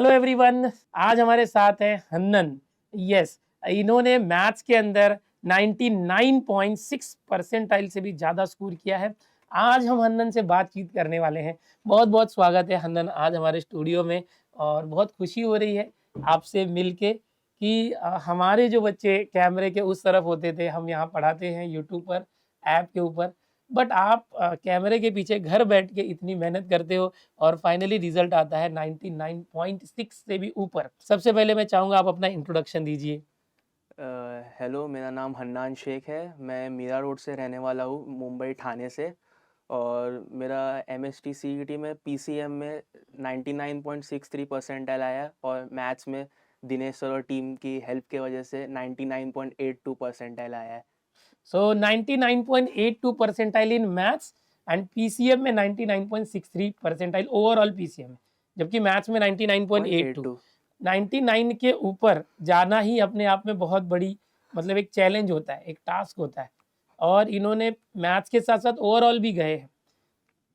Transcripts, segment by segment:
Hello everyone, आज हमारे साथ है हन्नन। यस, इन्होंने मैथ्स के अंदर 99.6 परसेंटाइल से भी ज़्यादा स्कोर किया है। आज हम हन्नन से बातचीत करने वाले हैं। बहुत बहुत स्वागत है हन्नन आज हमारे स्टूडियो में, और बहुत खुशी हो रही है आपसे मिलके कि हमारे जो बच्चे कैमरे के उस तरफ होते थे, हम यहाँ पढ़ाते हैं यूट्यूब पर, ऐप के ऊपर, बट आप कैमरे के पीछे घर बैठ के इतनी मेहनत करते हो और फाइनली रिजल्ट आता है 99.6 से भी ऊपर। सबसे पहले मैं चाहूँगा आप अपना इंट्रोडक्शन दीजिए। हेलो, मेरा नाम हन्नान शेख है। मैं मीरा रोड से रहने वाला हूँ, मुंबई ठाणे से। और मेरा एमएसटी सीईटी में पीसीएम में 99.63 परसेंटाइल आया, और मैथ्स में दिनेश सर और टीम की हेल्प के वजह से 99.82 परसेंटाइल आया है। सो 99.82 percentile in maths and PCM में 99.63 परसेंटाइल ओवरऑल पीसीएम में, जबकि मैथ्स में 99.82। 0.82। 99 के ऊपर जाना ही अपने आप में बहुत बड़ी मतलब एक चैलेंज होता है, एक टास्क होता है, और इन्होंने मैथ्स के साथ साथ ओवरऑल भी गए हैं।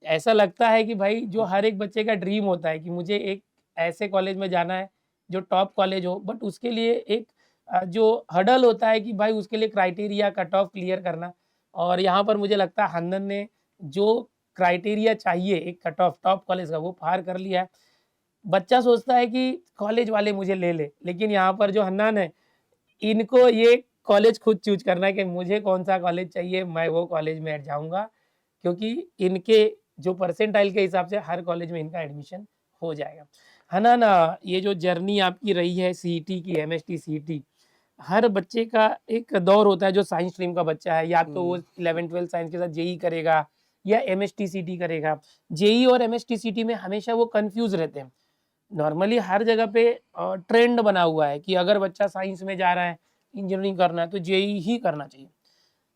ऐसा लगता है कि भाई जो हर एक बच्चे का ड्रीम होता है कि मुझे एक ऐसे कॉलेज में जाना है जो टॉप कॉलेज हो, बट उसके लिए एक जो हर्डल होता है कि भाई उसके लिए क्राइटेरिया कट ऑफ क्लियर करना। और यहाँ पर मुझे लगता है हन्नन ने जो क्राइटेरिया चाहिए एक कट ऑफ टॉप कॉलेज का वो पार कर लिया है। बच्चा सोचता है कि कॉलेज वाले मुझे ले ले, लेकिन यहाँ पर जो हन्नान है, इनको ये कॉलेज खुद चूज करना है कि मुझे कौन सा कॉलेज चाहिए, मैं वो कॉलेज में जाऊँगा, क्योंकि इनके जो परसेंटाइल के हिसाब से हर कॉलेज में इनका एडमिशन हो जाएगा। है ना? ये जो जर्नी आपकी रही है सीईटी की, एमएसटी सीईटी, हर बच्चे का एक दौर होता है जो साइंस स्ट्रीम का बच्चा है, या तो वो 11-12 साइंस के साथ जेईई करेगा या एमएसटी सीईटी करेगा। जेईई और एमएसटी सीईटी में हमेशा वो कन्फ्यूज़ रहते हैं। नॉर्मली हर जगह पे ट्रेंड बना हुआ है कि अगर बच्चा साइंस में जा रहा है, इंजीनियरिंग करना है, तो जेईई ही करना चाहिए।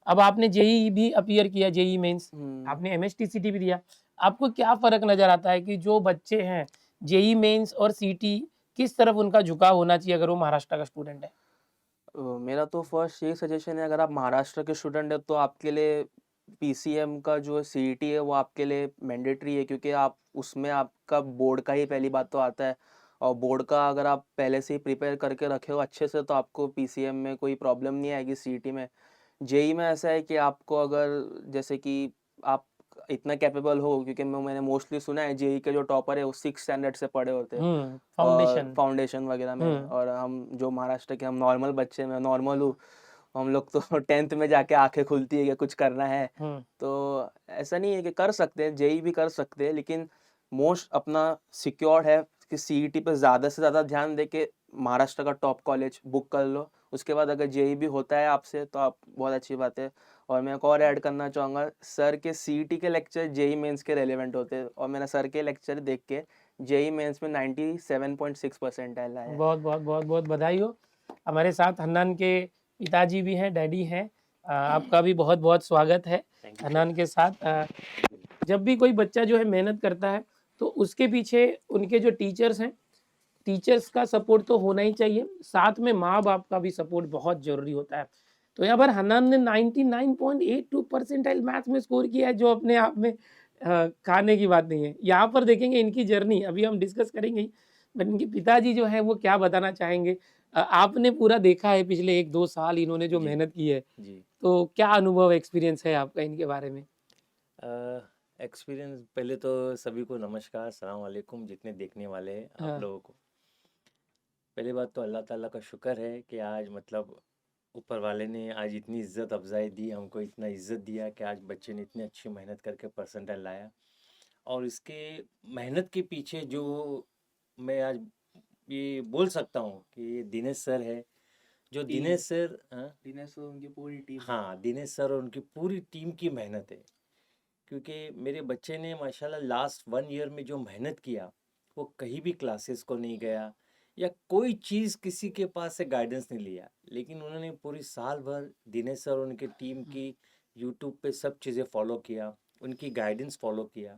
अब आपने जेईई भी अपीयर किया, जेईई मेंस, आपने एमएसटीसीटी भी दिया। आपको क्या फ़र्क नज़र आता है कि जो बच्चे हैं जेईई मेंस और सीटी, किस तरफ उनका झुकाव होना चाहिए अगर वो महाराष्ट्र का स्टूडेंट है? मेरा तो फर्स्ट यही सजेशन है, अगर आप महाराष्ट्र के स्टूडेंट हैं तो आपके लिए पीसीएम का जो सीईटी है वो आपके लिए मैंडेटरी है, क्योंकि आप उसमें आपका बोर्ड का ही पहली बात तो आता है। और बोर्ड का अगर आप पहले से ही प्रिपेयर करके रखे हो अच्छे से, तो आपको पीसीएम में कोई प्रॉब्लम नहीं आएगी। सीईटी में, जेई में ऐसा है कि आपको अगर जैसे कि आप इतना कैपेबल हो, क्योंकि मैंने मोस्टली सुना है जेई के जो टॉपर है वो 6 स्टैंडर्ड से पढ़े होते हैं और फाउंडेशन। फाउंडेशन वगैरह में। हुँ, और हम जो महाराष्ट्र के, हम नॉर्मल बच्चे, मैं नॉर्मल हूँ, हम लोग तो 10th में जाके आंखें खुलती है कि कुछ करना है। हुँ। तो ऐसा नहीं है कि कर सकते हैं, जेई भी कर सकते हैं, लेकिन मोस्ट अपना सिक्योर है कि सीईटी पे ज़्यादा से ज़्यादा ध्यान दे के महाराष्ट्र का टॉप कॉलेज बुक कर लो। उसके बाद अगर जेई भी होता है आपसे तो आप, बहुत अच्छी बात है। और मैं एक और ऐड करना चाहूँगा, सर के सीईटी के लेक्चर जेई मेंस के रेलेवेंट होते हैं, और मैंने सर के लेक्चर देख के जेई मेंस में 97.6 परसेंटाइल आया है। बहुत बधाई हो। हमारे साथ हन्नान के पिताजी भी हैं, डैडी हैं। आपका भी बहुत-बहुत स्वागत है थैंक यू हन्नान के साथ। जब भी कोई बच्चा जो है मेहनत करता है, तो उसके पीछे उनके जो टीचर्स हैं, टीचर्स का सपोर्ट तो होना ही चाहिए, साथ में माँ-बाप का भी सपोर्ट बहुत ज़रूरी होता है। तो यहाँ पर हन्नान ने 99.82 परसेंटाइल मैथ्स में स्कोर किया है, जो अपने आप में खाने की बात नहीं है। यहाँ पर देखेंगे इनकी जर्नी, अभी हम डिस्कस करेंगे ही, बट इनके पिताजी जो हैं वो क्या बताना चाहेंगे? आपने पूरा देखा है पिछले 1-2 साल इन्होंने जो जी। मेहनत की है, जी। तो क्या अनुभव एक्सपीरियंस है आपका इनके बारे में? एक्सपीरियंस, पहले तो सभी को नमस्कार, सलाम वालेकुम, जितने देखने वाले हैं आप हाँ, लोगों को। पहली बात तो अल्लाह ताला का शुक्र है कि आज मतलब ऊपर वाले ने आज इतनी इज्जत अफजाई दी, हमको इतना इज्जत दिया कि आज बच्चे ने इतनी अच्छी मेहनत करके परसेंटाइल लाया। और इसके मेहनत के पीछे जो मैं आज ये बोल सकता हूँ कि ये दिनेश सर है। जो टीम, दिनेश सर, हाँ, दिनेश और उनकी पूरी टीम। हाँ, दिनेश सर और उनकी पूरी टीम की मेहनत है। क्योंकि मेरे बच्चे ने माशाल्लाह लास्ट 1 ईयर में जो मेहनत किया, वो कहीं भी क्लासेस को नहीं गया या कोई चीज़ किसी के पास से गाइडेंस नहीं लिया, लेकिन उन्होंने पूरी साल भर दिनेश सर और उनकी टीम की यूट्यूब पे सब चीज़ें फॉलो किया, उनकी गाइडेंस फॉलो किया,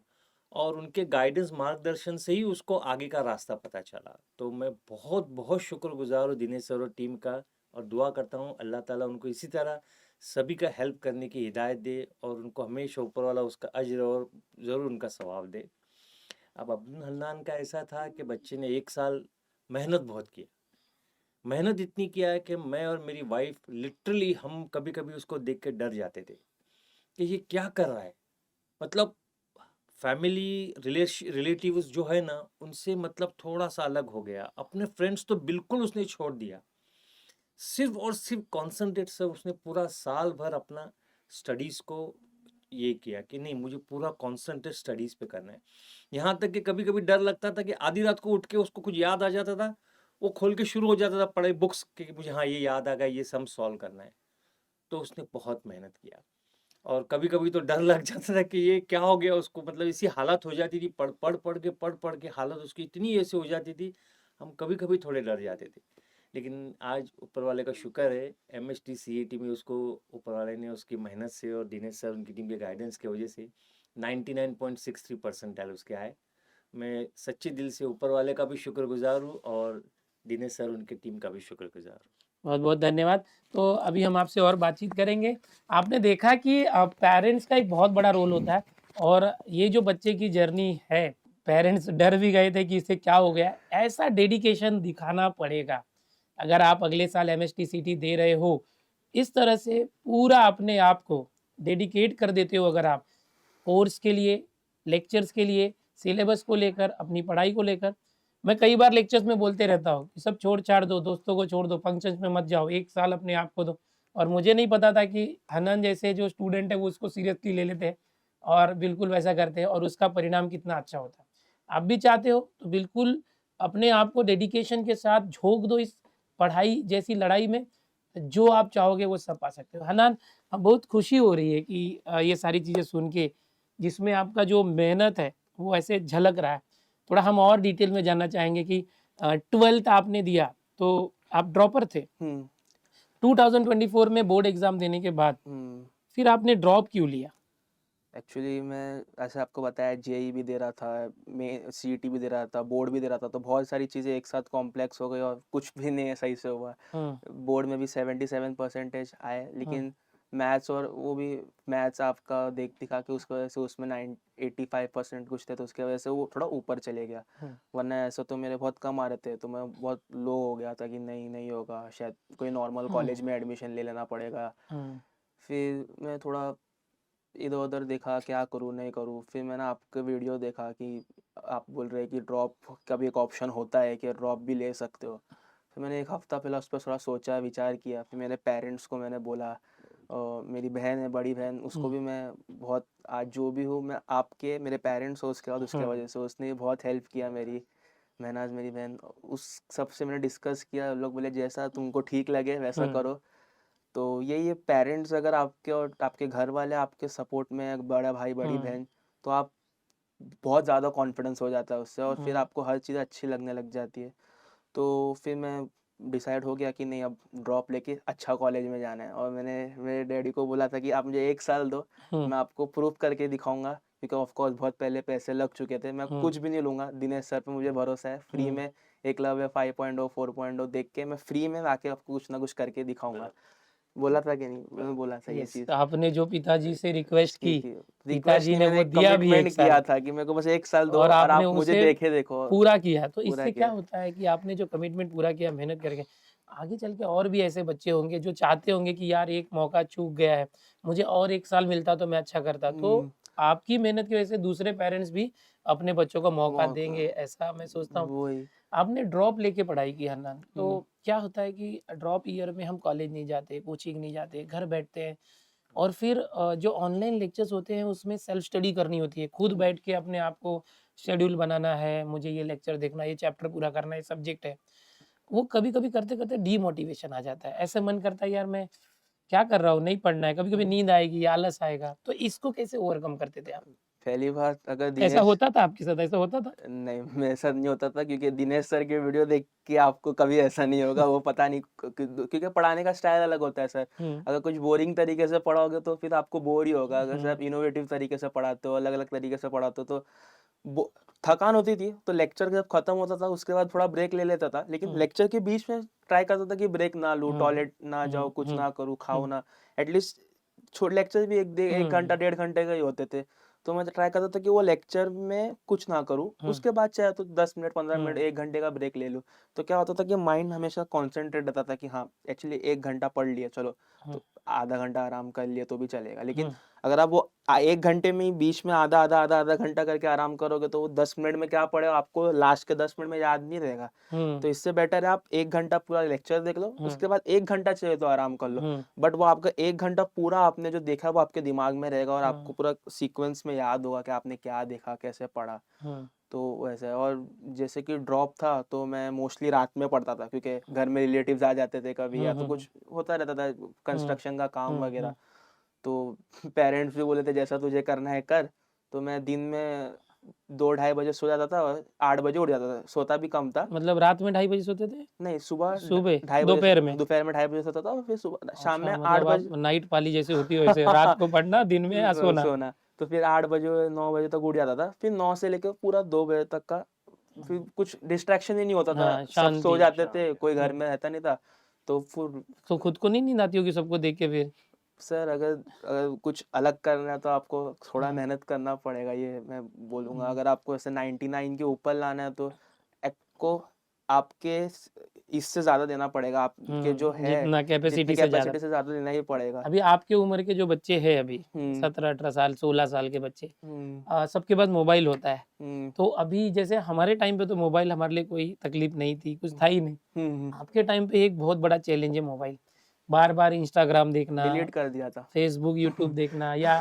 और उनके गाइडेंस मार्गदर्शन से ही उसको आगे का रास्ता पता चला। तो मैं बहुत बहुत शुक्रगुजार हूँ दिनेश सर और टीम का, और दुआ करता हूँ अल्लाह ताला उनको इसी तरह सभी का हेल्प करने की हिदायत दे, और उनको हमेशा ऊपर वाला उसका अज्र और ज़रूर उनका सवाब दे। अब अब्दुल हन्नान का ऐसा था कि बच्चे ने 1 साल मेहनत बहुत किया। मेहनत इतनी किया है कि मैं और मेरी वाइफ लिटरली हम कभी-कभी उसको देख के डर जाते थे कि ये क्या कर रहा है? मतलब फैमिली रिलेटिव्स जो है ना, उनसे मतलब थोड़ा-सा अलग हो गया। अपने फ्रेंड्स तो बिल्कुल उसने छोड़ दिया। सिर्फ़ और सिर्फ़ कॉन्संट्रेट से उसने पूरा साल भर अपना स्टडीज़ को ये किया कि नहीं मुझे पूरा कॉन्संट्रेट स्टडीज़ पे करना है। यहाँ तक कि कभी-कभी डर लगता था कि आधी रात को उठ के उसको कुछ याद आ जाता था, वो खोल के शुरू हो जाता था पढ़ाई बुक्स कि मुझे हाँ, ये याद आ गया, ये सम सॉल्व करना है। तो उसने बहुत मेहनत किया और कभी-कभी तो डर लग जाता था कि ये क्या हो गया उसको, मतलब ऐसी हालत हो जाती थी पढ़-पढ़ के हालत उसकी इतनी ऐसी हो जाती थी, हम कभी-कभी थोड़े डर जाते थे। लेकिन आज ऊपर वाले का शुक्र है, एमएसटी सीईटी में उसको ऊपर वाले ने उसकी मेहनत से और दिनेश सर उनकी टीम के गाइडेंस की वजह से 99.63 परसेंटाइल उसके आए। मैं सच्चे दिल से ऊपर वाले का भी शुक्रगुजार हूँ और दिनेश सर उनकी टीम का भी शुक्रगुजार हूँ। बहुत-बहुत धन्यवाद। तो अभी हम आपसे और बातचीत करेंगे। आपने देखा कि पेरेंट्स का एक बहुत बड़ा रोल होता है और ये जो बच्चे की जर्नी है, पेरेंट्स डर भी गए थे कि इसे क्या हो गया? ऐसा डेडिकेशन दिखाना पड़ेगा। अगर आप अगले साल एमएसटीसीटी दे रहे हो, इस तरह से पूरा अपने आप को डेडिकेट कर देते हो अगर आप कोर्स के लिए, लेक्चर्स के लिए, सिलेबस को लेकर, अपनी पढ़ाई को लेकर। मैं कई बार लेक्चर्स में बोलते रहता हूँ कि सब छोड़-छाड़ दो, दोस्तों को छोड़ दो, फंक्शंस में मत जाओ, 1 साल अपने आप को दो। और मुझे नहीं पता था कि हनन जैसे जो स्टूडेंट है वो उसको सीरियसली ले लेते हैं और बिल्कुल वैसा करते हैं और उसका परिणाम कितना अच्छा होता है। आप भी चाहते हो तो बिल्कुल अपने आप को डेडिकेशन के साथ झोंक दो इस पढ़ाई जैसी लड़ाई में, जो आप चाहोगे वो सब पा सकते हो। हनान, बहुत खुशी हो रही है कि ये सारी चीज़ें सुन के, जिसमें आपका जो मेहनत है वो ऐसे झलक रहा है। थोड़ा हम और डिटेल में जानना चाहेंगे कि 12th आपने दिया तो आप ड्रॉपर थे। हुँ, 2024 में बोर्ड एग्ज़ाम देने के बाद हुँ। फिर आपने ड्रॉप क्यों लिया? एक्चुअली मैं ऐसे आपको बताया जेईई भी दे रहा था, मैं सीईटी भी दे रहा था, बोर्ड भी दे रहा था, तो बहुत सारी चीज़ें एक साथ कॉम्प्लेक्स हो गई और कुछ भी नहीं है सही से हुआ। हुँ, बोर्ड में भी 77 परसेंटेज आए, हुँ, लेकिन मैथ्स और वो भी मैथ्स आपका देख दिखा के उसकी वजह से उसमें 85% कुछ थे, तो उसकी वजह से वो थोड़ा ऊपर चले गया। हुँ, वरना ऐसा तो मेरे बहुत कम आ रहे थे, तो मैं बहुत लो हो गया था कि नहीं नहीं होगा, शायद कोई नॉर्मल हुँ, कॉलेज में एडमिशन ले लेना पड़ेगा। हुँ, फिर मैं थोड़ा इधर-उधर देखा क्या करूँ, नहीं करूँ। फिर मैंने आपका वीडियो देखा कि आप बोल रहे हैं कि ड्रॉप का भी एक ऑप्शन होता है कि ड्रॉप भी ले सकते हो। फिर मैंने 1 हफ़्ता पहले उस पे थोड़ा सोचा, विचार किया। फिर मेरे पेरेंट्स को मैंने बोला, मेरी बहन है, बड़ी बहन, उसको हुँ, भी मैं बहुत आज जो भी हूँ मैं आपके मेरे पेरेंट्स हो उसके बाद उसके हुँ, वजह से उसने बहुत हेल्प किया मेरी। महनाज़ मेरी बहन, उस सबसे मैंने डिस्कस किया, लोग बोले जैसा तुमको ठीक लगे वैसा हुँ, करो। तो यही है पेरेंट्स अगर आपके और आपके घर वाले आपके सपोर्ट में है, बड़ा भाई बड़ी हुँ, बहन, तो आप बहुत ज़्यादा कॉन्फिडेंस हो जाता है उससे और फिर हुँ, आपको हर चीज़ अच्छी लगने लग जाती है। तो फिर मैं डिसाइड हो गया कि नहीं अब ड्रॉप लेके अच्छा कॉलेज में जाना है और मैंने मेरे डैडी को बोला था कि आप मुझे 1 साल दो, हुँ, मैं आपको प्रूव करके दिखाऊँगा, क्योंकि ऑफ कोर्स बहुत पहले पैसे लग चुके थे। मैं हुँ, कुछ भी नहीं लूँगा, दिनेश सर पे मुझे भरोसा है, फ्री हुँ। में एकलव्य 5.0 4.0 देख के मैं फ्री में आके आपको कुछ ना कुछ करके दिखाऊँगा। बोला था कि नहीं? मैंने बोला था ये यस, चीज़। आपने जो पिताजी से रिक्वेस्ट की की, थी। रिक्वेस्ट पिताजी नहीं, ने मैंने वो एक दिया भी 1 कमिटमेंट साल। किया था कि मेरे को बस 1 साल दो और और आपने आप मुझे उसे देखे देखो। पूरा किया। तो पूरा इससे क्या किया। होता है कि आपने जो कमिटमेंट पूरा किया मेहनत करके, आगे चल के और भी ऐसे बच्चे होंगे जो चाहते होंगे कि यार एक मौका चूक गया है, मुझे और 1 साल मिलता तो मैं अच्छा करता। तो हुँ, आपकी मेहनत की वजह से दूसरे पेरेंट्स भी अपने बच्चों को मौका मौका देंगे, ऐसा मैं सोचता हूँ। वही। आपने ड्रॉप लेके पढ़ाई की हन्नान, हुँ, तो क्या होता है कि ड्रॉप ईयर में हम कॉलेज नहीं जाते, कोचिंग नहीं जाते, घर बैठते हैं और फिर जो ऑनलाइन लेक्चर्स होते हैं उसमें सेल्फ स्टडी करनी होती है। खुद बैठ के अपने आप को शेड्यूल बनाना है, मुझे ये लेक्चर देखना है, ये चैप्टर पूरा करना है, ये सब्जेक्ट है। वो कभी-कभी करते-करते डीमोटिवेशन आ जाता है। ऐसा मन करता है यार मैं क्या कर रहा हूँ, नहीं पढ़ना है, कभी-कभी नींद आएगी, आलस आएगा। तो इसको कैसे ओवरकम करते थे आप? पहली बात अगर ऐसा दिनेश होता था आपके साथ, ऐसा होता था? नहीं, मेरे साथ नहीं होता था क्योंकि दिनेश सर के वीडियो देख के आपको कभी ऐसा नहीं होगा, वो पता नहीं क्योंकि पढ़ाने का स्टाइल अलग होता है सर। हुँ, अगर कुछ बोरिंग तरीके से पढ़ाओगे तो फिर आपको बोर ही होगा। अगर सर हुँ, आप इनोवेटिव तरीके से पढ़ाते हो, अलग-अलग तरीके से पढ़ाते हो तो बो थकान होती थी, तो लेक्चर जब खत्म होता था उसके बाद थोड़ा ब्रेक ले लेता था। लेकिन हुँ, लेक्चर के बीच में ट्राई करता था कि ब्रेक ना लूँ, हुँ, टॉयलेट ना हुँ, जाऊँ, कुछ हुँ, ना करूँ, खाऊँ हुँ, ना। एटलीस्ट लेक्चर भी 1 घंटा हुँ, 1.5 घंटे का ही होते थे। तो मैं ट्राई करता था कि वो लेक्चर में कुछ ना करूँ, हम्म उसके बाद चाहे तो 10 मिनट 15 मिनट हम्म 1 घंटे का ब्रेक ले लूँ। तो क्या होता था कि माइंड हमेशा कॉन्संट्रेट रहता था कि हाँ, एक्चुअली 1 घंटा पढ़ लिया चलो, हम्म तो आधा घंटा आराम कर लिया तो भी चलेगा। लेकिन हम्म अगर आप वो 1 घंटे में ही बीच में आधा घंटा करके आराम करोगे तो वो 10 मिनट में क्या पढ़े आपको लास्ट के 10 मिनट में याद नहीं रहेगा। हम्म तो इससे बेटर है आप 1 घंटा पूरा लेक्चर देख लो, हम्म उसके बाद 1 घंटा चाहिए तो आराम कर लो। हम्म बट वो आपका 1 घंटा पूरा आपने जो देखा वो आपके दिमाग में रहेगा और आपको हम्म पूरा सीक्वेंस में याद होगा कि आपने क्या देखा, कैसे पढ़ा। हम्म तो वैसे है। और जैसे कि ड्रॉप था तो मैं मोस्टली रात में पढ़ता था क्योंकि घर में रिलेटिव्स आ जाते थे कभी, या तो हम्म कुछ होता रहता था हम्म कंस्ट्रक्शन का काम वगैरह। हम्म तो पेरेंट्स भी बोले थे जैसा तुझे करना है कर। तो मैं दिन में 2 ढाई बजे सो जाता था और 8 बजे उठ जाता था, सोता भी कम था। मतलब रात में 2:30 बजे सोते थे? नहीं, सुबह सुबह? 2:30 बजे दोपहर में? दोपहर में 2:30 बजे सोता था और फिर सुबह शाम में अच्छा, 8 मतलब आप बजे नाइट पाली जैसे होती हो, वैसे रात को पढ़ना, दिन में सोना। सोना। तो फिर 8 बजे 9 बजे तक उठ जाता था, फिर 9 से लेकर पूरा 2 बजे तक का फिर कुछ डिस्ट्रैक्शन ही नहीं होता था, हाँ, सब सो शांति। जाते थे, कोई घर हम्म में रहता नहीं था। तो फिर तो खुद को नहीं नींद आती होगी सबको देख के फिर? सर अगर कुछ अलग करना है तो आपको थोड़ा हाँ मेहनत करना पड़ेगा, ये मैं बोलूँगा। हम्म अगर आपको ऐसे 99 के ऊपर लाना है तो आपको आपके इससे ज़्यादा देना पड़ेगा, आपके जो है जितना जितनी कैपेसिटी से ज्यादा। कैपेसिटी से ज़्यादा देना ही पड़ेगा। अभी आपके उम्र के जो बच्चे हैं अभी, हुँ, 17-18 साल, 16 साल के बच्चे, हुँ, सबके पास मोबाइल होता है। हुँ, तो अभी जैसे हमारे टाइम पे तो मोबाइल हमारे लिए कोई तकलीफ नहीं थी, कुछ था ही नहीं। हुँ, हुँ, आपके टाइम पे एक बहुत बड़ा चैलेंज है मोबाइल। बार बार इंस्टाग्राम देखना, डिलीट कर दिया था। फेसबुक यूट्यूब देखना, या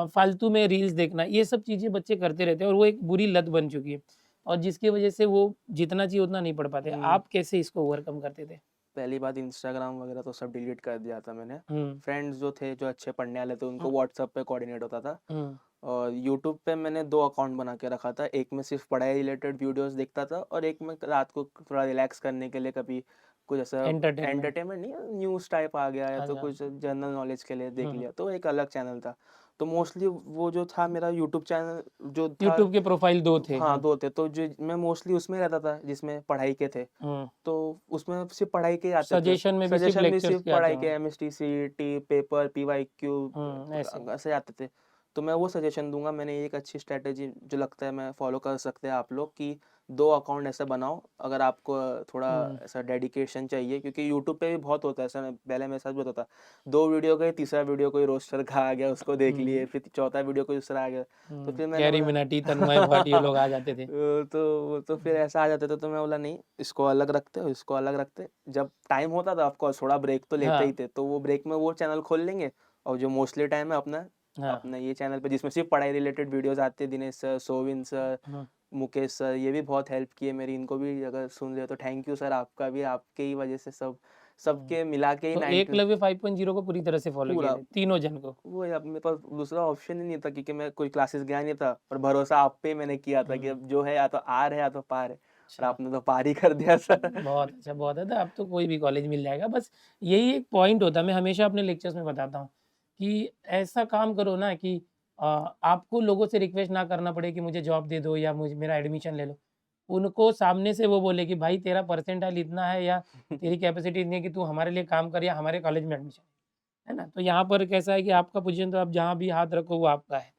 फालतू में रील्स देखना, ये सब चीज़ें बच्चे करते रहते हैं और वो एक बुरी लत बन चुकी है, और जिसकी वजह से वो जितना चाहिए उतना नहीं पढ़ पाते। हुँ, आप कैसे इसको ओवरकम करते थे? पहली बात इंस्टाग्राम वगैरह तो सब डिलीट कर दिया था मैंने। हुँ, फ्रेंड्स जो थे, जो अच्छे पढ़ने वाले थे, हुँ, उनको व्हाट्सएप पे कोऑर्डिनेट होता था। हुँ, और यूट्यूब पे मैंने 2 अकाउंट बना के रखा था। एक में सिर्फ़ पढ़ाई रिलेटेड वीडियोज़ देखता था और एक में रात को थोड़ा रिलैक्स करने के लिए कभी कुछ ऐसा एंटरटेनमेंट। एंटरटेनमेंट नहीं, न्यूज़ टाइप आ गया या तो अच्छा। कुछ जनरल नॉलेज के लिए देख हुँ, लिया, तो एक अलग चैनल था। तो मोस्टली वो जो था मेरा यूट्यूब चैनल जो था, यूट्यूब के प्रोफाइल 2 थे। हाँ, हुँ, 2 थे। तो जो मैं मोस्टली उसमें रहता था जिसमें पढ़ाई के थे। हुँ, तो उसमें सिर्फ़ पढ़ाई के ही आते थे। सजेशन में भी सिर्फ सजेशन भी लेक्चर्स सिर्फ़ के आते पढ़ाई के, होंगे। एमएसटी, सीईटी, पेपर, पीवाईक्यू ऐसे। ऐसे आते थे। तो मैं वो सजेशन दूँगा। मैंने एक अच्छी स्ट्रैटेजी जो लगता है मैं फ़ॉलो कर सकते हैं आप लोग कि 2 अकाउंट ऐसे बनाओ, अगर आपको थोड़ा हुँ, ऐसा डेडिकेशन चाहिए, क्योंकि यूट्यूब पे भी बहुत होता है ऐसा। मैं पहले मेरे साथ भी होता था। 2 वीडियो गए, तीसरा वीडियो कोई रोस्टर का आ गया, उसको देख लिए, हुँ, फिर चौथा वीडियो कोई दूसरा आ गया। तो फिर मैंने गैरी बोला मिनाटी, तन्मय भट्ट, ये लोग आ जाते थे। तो फिर ऐसा आ जाता था, तो मैं बोला नहीं, इसको अलग रखते हो, इसको अलग रखते। जब टाइम होता था ऑफ कोर्स थोड़ा ब्रेक तो लेते ही हाँ, थे, तो वो ब्रेक में वो चैनल खोल लेंगे और जो मोस्टली टाइम है अपना हाँ, अपना ये चैनल पे जिसमें सिर्फ पढ़ाई रिलेटेड वीडियोस आते हैं, दिनेश सर, सोविन सर, हुँ, मुकेश सर, ये भी बहुत हेल्प किए मेरी। इनको भी अगर सुन रहे हो तो थैंक यू सर, आपका भी, आपके ही वजह से सब हुँ। सबके मिला के ही तो 90 एकलव्य 5.0 को पूरी तरह से फ़ॉलो किए पूरा। थे, तीनों जन को? वो अब मेरे पास दूसरा ऑप्शन ही नहीं था, क्योंकि मैं कोई क्लासेस गया नहीं था और भरोसा आप पे ही मैंने किया था कि हुँ, अब जो है या तो आर है या तो पार है, और अच्छा। आपने तो पार ही कर दिया सर। बहुत अच्छा, बहुत अच्छा। अब तो कोई भी कॉलेज मिल जाएगा। बस यही एक पॉइंट होता है, मैं हमेशा अपने लेक्चर्स में बताता हूँ कि ऐसा काम करो ना कि आपको लोगों से रिक्वेस्ट ना करना पड़े कि मुझे जॉब दे दो या मुझे मेरा एडमिशन ले लो। उनको सामने से वो बोले कि भाई तेरा परसेंटाइल इतना है या तेरी कैपेसिटी इतनी है कि तू हमारे लिए काम कर या हमारे कॉलेज में एडमिशन, है ना? तो यहाँ पर कैसा है कि आपका पोज़ीशन तो आप जहाँ भी हाथ रखो वो आपका है।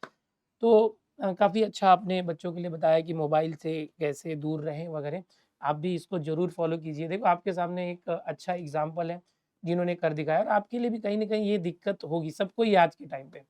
तो काफ़ी अच्छा आपने बच्चों के लिए बताया कि मोबाइल से कैसे दूर रहें वगैरह। आप भी इसको ज़रूर फ़ॉलो कीजिए। देखो आपके सामने एक अच्छा एग्ज़ाम्पल है, जिन्होंने कर दिखाया, और आपके लिए भी कहीं न कहीं ये दिक्कत होगी, सबको ही आज के टाइम पे।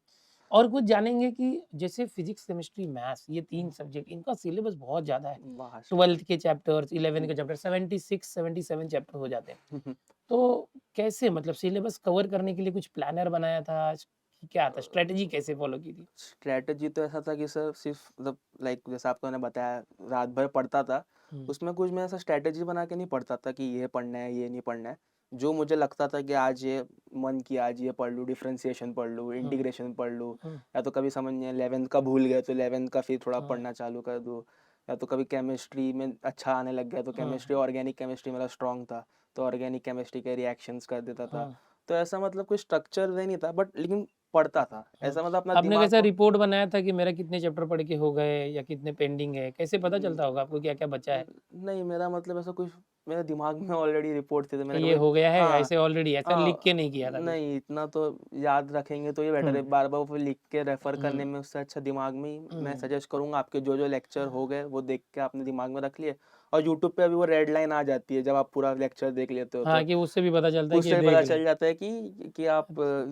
और कुछ जानेंगे कि जैसे फ़िज़िक्स, केमिस्ट्री, मैथ्स, ये 3 सब्जेक्ट, इनका सिलेबस बहुत ज़्यादा है। वास्ट। 12th के चैप्टर्स, 11th के चैप्टर, 76-77 चैप्टर हो जाते हैं। तो कैसे, मतलब सिलेबस कवर करने के लिए कुछ प्लानर बनाया था? कि क्या था? स्ट्रैटेजी कैसे फ़ॉलो की थी? स्ट्रैटेजी तो ऐसा था कि सर सिर्फ मतलब लाइक जैसे आपको मैंने बताया, रात भर पढ़ता था। हुँ, उसमें कुछ मैं ऐसा स्ट्रैटेजी बना के नहीं पढ़ता था कि ये पढ़ना है, ये नहीं पढ़ना है। जो मुझे लगता था कि आज ये मन किया, आज ये पढ़ लूँ, डिफरेंशिएशन पढ़ लूँ, हुँ, इंटीग्रेशन पढ़ लूँ, हुँ, या तो कभी समझ नहीं 11th का भूल गए तो 11th का फिर थोड़ा हुँ, पढ़ना चालू कर दूँ, या तो कभी केमिस्ट्री में अच्छा आने लग गया तो हुँ, केमिस्ट्री, ऑर्गेनिक केमिस्ट्री मेरा स्ट्रॉन्ग था, तो ऑर्गेनिक केमिस्ट्री के रिएक्शंस कर देता था। हुँ, तो ऐसा मतलब कोई स्ट्रक्चर वे नहीं था, बट लेकिन पढ़ता था, ऐसा मतलब अपना आपने दिमाग कैसा को रिपोर्ट बनाया था कि मेरा कितने चैप्टर पढ़ के हो गए या कितने पेंडिंग है? कैसे पता चलता होगा आपको क्या-क्या बचा है? नहीं, मेरा मतलब ऐसा कुछ मेरे दिमाग में ऑलरेडी रिपोर्ट थी, तो कि मैंने ये कभी हो गया है हाँ, ऐसे ऑलरेडी, ऐसा लिख के नहीं किया था कुछ? नहीं इतना तो याद रखेंगे तो ये बेटर है, हुँ, बार-बार वो लिख के रेफर करने हुँ, में उससे अच्छा दिमाग में ही मैं हुँ। सजेस्ट करूँगा आपके जो-जो लेक्चर हो गए वो देख के आपने दिमाग में रख लिए। और यूट्यूब पे अभी वो रेड लाइन आ जाती है जब आप पूरा लेक्चर देख लेते हो हाँ, तो, कि उससे भी पता चलता है कि ये उससे भी पता देख ले। चल जाता है कि आप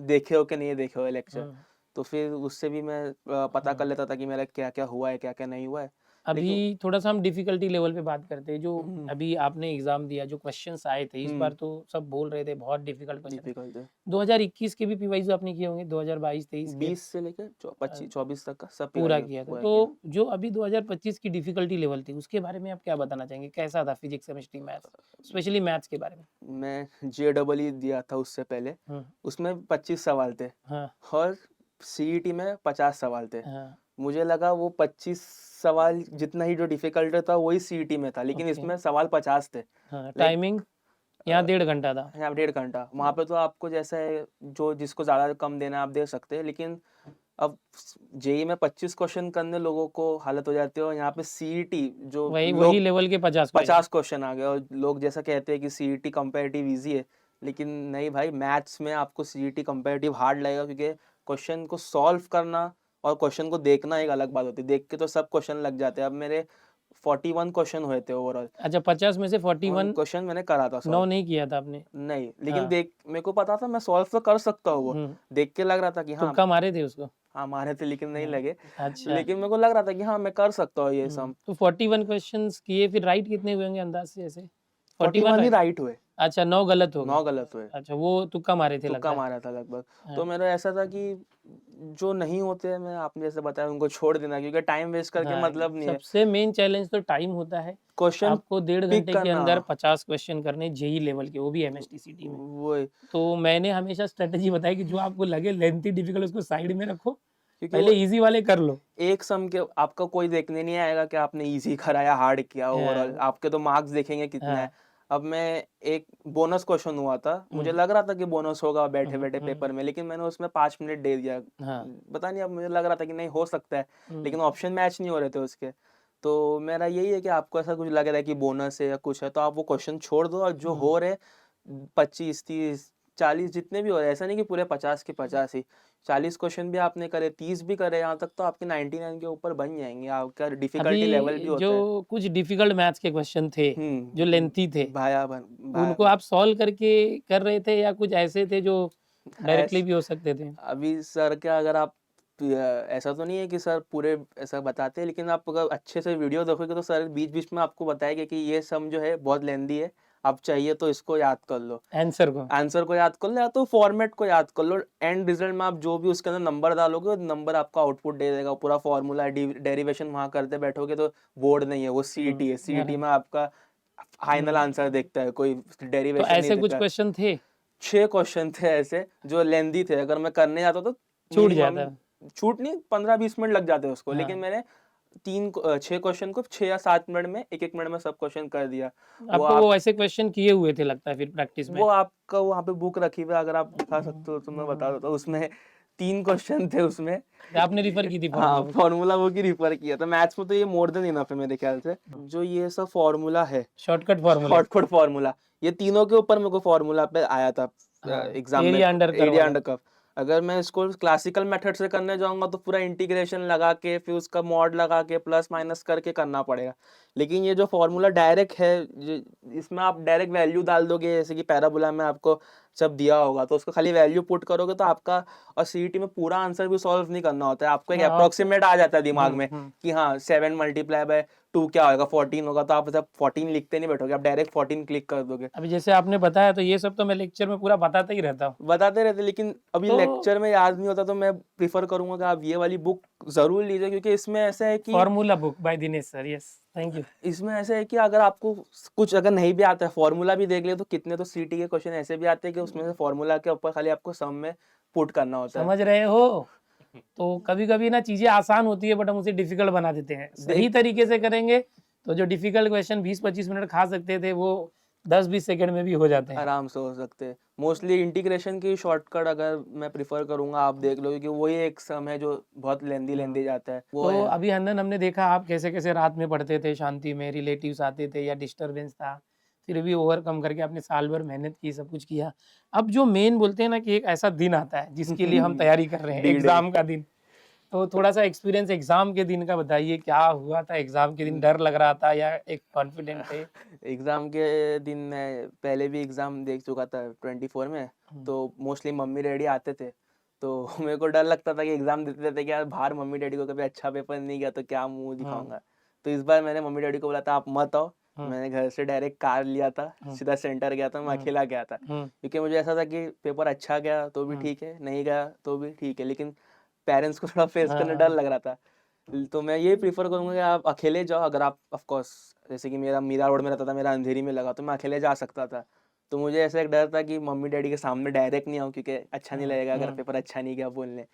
देखे हो कि नहीं देखे हो लेक्चर। हुँ। तो फिर उससे भी मैं पता कर हुँ। लेता था कि मेरा क्या-क्या हुआ है, क्या-क्या नहीं हुआ है। अभी लेकिन थोड़ा-सा हम डिफ़िकल्टी लेवल पे बात करते हैं, जो हुँ, अभी आपने एग्ज़ाम दिया, जो क्वेश्चन्स आए थे, इस बार हुँ, तो सब बोल रहे थे बहुत डिफ़िकल्ट क्वेश्चन है। डिफ़िकल्ट है। 2021 के भी पीवाईज़ आपने किए होंगे, 2022-23 के 20 से लेकर अ, 24 तक का सब पूरा पीवाई किया था। पूरा तो किया। जो अभी 2025 की डिफ़िकल्टी लेवल थी, उसके बारे में आप क्या बताना चाहेंगे? कैसा था physics, chemistry, maths? Specially maths के बारे में? मैं जेईई दिया था उससे पहले, हुँ, उसमें 25 सवाल थे हाँ, और सीईटी में 50 सवाल थे। हाँ, मुझे लगा वो 25 सवाल जितना ही जो डिफ़िकल्ट था वही सीईटी में था, लेकिन ओके। इसमें सवाल 50 थे। हाँ, लाइक टाइमिंग अ, यहाँ 1.5 घंटा था। यहाँ 1.5 घंटा, वहाँ हुँ, पे तो आपको जैसे जो जिसको ज़्यादा कम देना है आप दे सकते हैं, लेकिन अब जेईई में 25 क्वेश्चन करने लोगों को हालत हो जाती है और यहाँ पे सीईटी जो वही लोग लेवल के 50 क्वेश्चन। 50 क्वेश्चन आ गए और लोग जैसा कहते हैं कि सीईटी कंपैरेटिव इजी है, लेकिन नहीं भाई, मैथ्स में आपको सीईटी कंपैरेटिव हार्ड लगेगा क्योंकि क्वेश्चन को सॉल्व करना और क्वेश्चन को देखना एक अलग बात होती है। देख के तो सब क्वेश्चन लग जाते हैं। अब मेरे 41 क्वेश्चन हुए थे ओवरऑल, अच्छा 50 में से और 41 क्वेश्चन मैंने करा था 9 सॉल्व। नहीं किया था आपने? नहीं, लेकिन हाँ, देख मेरे को पता था मैं सॉल्व तो कर सकता हूँ वो। हुँ, देख के लग रहा था कि हाँ, तुक्का मारे थे उसको? हाँ मारे थे लेकिन नहीं हाँ, लगे। अच्छा। लेकिन मेरे को लग रहा था कि हाँ, मैं कर सकता हूँ ये सम। तो 41 क्वेश्चन्स किए फिर राइट कितने हुए होंगे अंदाज़ से ऐसे? 41 41 ही राइट? राइट हुए, अच्छा 9 गलत हो गए। 9 गलत हुए। अच्छा वो तुक्का मारे थे तुक्का लगता है। मारा था लगभग। तो हाँ, मेरा ऐसा था कि जो नहीं होते हैं, मैं आपने जैसे बताया उनको छोड़ देना, क्योंकि टाइम वेस्ट करके हाँ, मतलब नहीं है। सबसे मेन चैलेंज तो टाइम होता है। क्वेश्चन आपको 1.5 पिक घंटे के करना, अंदर 50 क्वेश्चन करने जेईई लेवल के, वो भी एमएसटीसीटी में। वही, तो मैंने हमेशा स्ट्रैटेजी बताई कि जो आपको लगे लेंथी डिफिकल्ट उसको साइड में रखो, क्योंकि पहले वो ईज़ी वाले कर लो। एक सम के आपका कोई देखने नहीं आएगा कि आपने इजी करा या हार्ड किया ओवरऑल, हाँ, आपके तो मार्क्स देखेंगे कितना है। हाँ। अब मैं एक बोनस क्वेश्चन हुआ था, मुझे हुँ, लग रहा था कि बोनस होगा हुँ, बैठे-बैठे हुँ, पेपर में, लेकिन मैंने उसमें 5 मिनट दे दिया। हाँ, पता नहीं, अब मुझे लग रहा था कि नहीं हो सकता है, हुँ, लेकिन ऑप्शन मैच नहीं हो रहे थे उसके। तो मेरा यही है कि आपको ऐसा कुछ लग रहा है कि बोनस है या कुछ है, तो आप वो क्वेश्चन छोड़ दो और जो हुँ। हो रहे 25, 30, 40 जितने भी हो रहे हैं, ऐसा नहीं कि पूरे 50 के 50 ही। 40 क्वेश्चन भी आपने करे, 30 भी करे, यहाँ तक तो आपके 99 के ऊपर बन जाएँगे। आपका डिफ़िकल्टी लेवल भी अभी जो होता है। कुछ डिफिकल्ट मैथ्स के क्वेश्चन थे, जो लेंथी थे, भाया बन भा उनको आप सॉल्व करके कर रहे थे या कुछ ऐसे थे जो डायरेक्टली ऐस भी हो सकते थे? अभी सर का अगर आप ऐसा तो नहीं है कि सर पूरे ऐसा बताते हैं, लेकिन आप अगर अच्छे से वीडियो देखोगे तो सर बीच-बीच में आपको बताएँगे कि ये सम जो है बहुत लेंथी है, आप चाहिए तो इसको याद कर लो। आंसर को? आंसर को याद कर लो या तो फॉर्मेट को याद कर लो। एंड रिजल्ट में आप जो भी उसके अंदर नंबर डालोगे, नंबर आपका आउटपुट दे देगा। पूरा फॉर्मूला डेरिवेशन वहाँ करते बैठोगे तो बोर्ड नहीं है, वो सीईटी है। सीईटी हाँ, में आपका फाइनल हुँ। आंसर दिखता है, कोई तो डेरिवेशन नहीं ऐसे कुछ दिखता। क्वेश्चन थे, 6 क्वेश्चन थे ऐसे जो लेंदी थे, अगर मैं करने जाता तो छूट मिनिमम जाता? छूट नहीं 15-20 मिनट लग जाते उसको, लेकिन हाँ, मैंने 6 क्वेश्चन को 6 या 7 मिनट में 1-1 मिनट में सब क्वेश्चन कर दिया। वो आपको आप वो ऐसे क्वेश्चन किए हुए थे लगता है फिर प्रैक्टिस में? वो आपका वहाँ पे बुक रखी हुई है, अगर आप दिखा सकते हो तो मैं बता हुँ, देता हूँ। उसमें 3 क्वेश्चन थे उसमें। आपने रेफर की थी हाँ, फॉर्मूला बुक? फ़ॉर्मूला बुक ही रिफ़र किया था। मैथ्स में तो ये मोर देन इनफ है मेरे ख़्याल से। जो ये सब फ़ॉर्मूला है, शॉर्टकट फॉर्मूले? शॉर्टकट फ़ॉर्मूला, ये तीनों के ऊपर मेरे को फ़ॉर्मूला पे आया था हाँ, एग्ज़ाम में, एरिया अंडर कर्व एरिया वाला। Under curve. अगर मैं इसको क्लासिकल मेथड से करने जाऊँगा तो पूरा इंटीग्रेशन लगा के फिर उसका मॉड लगा के प्लस माइनस करके करना पड़ेगा। लेकिन ये जो फ़ॉर्मूला डायरेक्ट है, ज इसमें आप डायरेक्ट वैल्यू डाल दोगे, जैसे कि पैराबोला में आपको सब दिया होगा तो उसको खाली वैल्यू पुट करोगे तो आपका, और सीईटी में पूरा आंसर भी सॉल्व नहीं करना होता है। आपको एक हाँ, आप अप्रॉक्सिमेट आ जाता है दिमाग में हुँ। कि हाँ 7 मल्टीप्लाई बाय 2 क्या होगा, 14 होगा, तो आप जब 14 लिखते नहीं बैठोगे, आप डायरेक्ट 14 क्लिक कर दोगे। अभी जैसे आपने बताया तो ये सब तो मैं लेक्चर में पूरा बताता ही रहता हूँ। बताते रहते, लेकिन अभी तो लेक्चर में याद नहीं होता, तो मैं प्रेफ़र करूँगा कि आप ये वाली बुक ज़रूर लीजिए, क्योंकि इसमें ऐसा है कि formula book by Dinesh sir, yes, thank you. इसमें ऐसा है कि अगर आपको कुछ अगर नहीं भी आता है, फ़ॉर्मूला भी देख लिया तो कितने तो सीटी के क्वेश्चन ऐसे भी आते हैं कि उसमें से फ़ॉर्मूला के ऊपर खाली आपको सम में पुट करना होता है। समझ रहे हो? तो कभी-कभी ना चीज़ें आसान होती है बट हम उसे डिफ़िकल्ट बना देते हैं। सही देख तरीके से करेंगे तो जो डिफ़िकल्ट क्वेश्चन 20-25 मिनट खा सकते थे वो 10-20 सेकंड में भी हो जाते हैं। आराम से हो सकते हैं। मोस्टली इंटीग्रेशन की शॉर्टकट अगर मैं प्रिफर करूंगा, आप देख लो, क्योंकि वही एक सम है जो बहुत लेंदी हाँ। जाता है, वो तो है। अभी हंदन हमने देखा आप कैसे-कैसे रात में पढ़ते थे शांति में, रिलेटिव्स आते थे या डिस्टर्बेंस था, फिर भी ओवरकम करके आपने साल भर मेहनत की, सब कुछ किया। अब जो मेन बोलते हैं ना कि एक ऐसा दिन आता है जिसके लिए हम तैयारी कर रहे हैं, डी डे। एग्ज़ाम का दिन। तो थोड़ा-सा एक्सपीरियंस एग्ज़ाम के दिन का बताइए, क्या हुआ था एग्ज़ाम के दिन? डर लग रहा था या एक कॉन्फिडेंट थे? एग्ज़ाम के दिन मैं पहले भी एग्ज़ाम देख चुका था 24 में, हुँ, तो मोस्टली मम्मी-डैडी आते थे। तो मेरे को डर लगता था कि एग्ज़ाम देते थे कि यार बाहर मम्मी-डैडी को कभी अच्छा पेपर नहीं गया तो क्या मुँह हुँ, दिखाऊँगा। तो इस बार मैंने मम्मी-डैडी को बोला था आप मत आओ। हुँ, मैंने घर से डायरेक्ट कार लिया था, हुँ, सीधा सेंटर गया था, मैं हुँ, अकेला गया था। हुँ, क्योंकि मुझे ऐसा था कि पेपर अच्छा गया तो भी हुँ, ठीक है, नहीं गया तो भी ठीक है, लेकिन पेरेंट्स को थोड़ा फेस हाँ, करने डर हाँ, लग रहा था। तो मैं ये प्रेफ़र करूँगा कि आप अकेले जाओ, अगर आप ऑफ़ कोर्स, जैसे कि मेरा मीरा रोड में रहता था, मेरा अंधेरी में लगा, तो मैं अकेले जा सकता था। तो मुझे ऐसा एक डर था कि मम्मी-डैडी के सामने डायरेक्ट नहीं आऊँ, क्योंकि अच्छा नहीं हुँ, लगेगा अगर हुँ, पेपर अच्छा नहीं गया बोलने।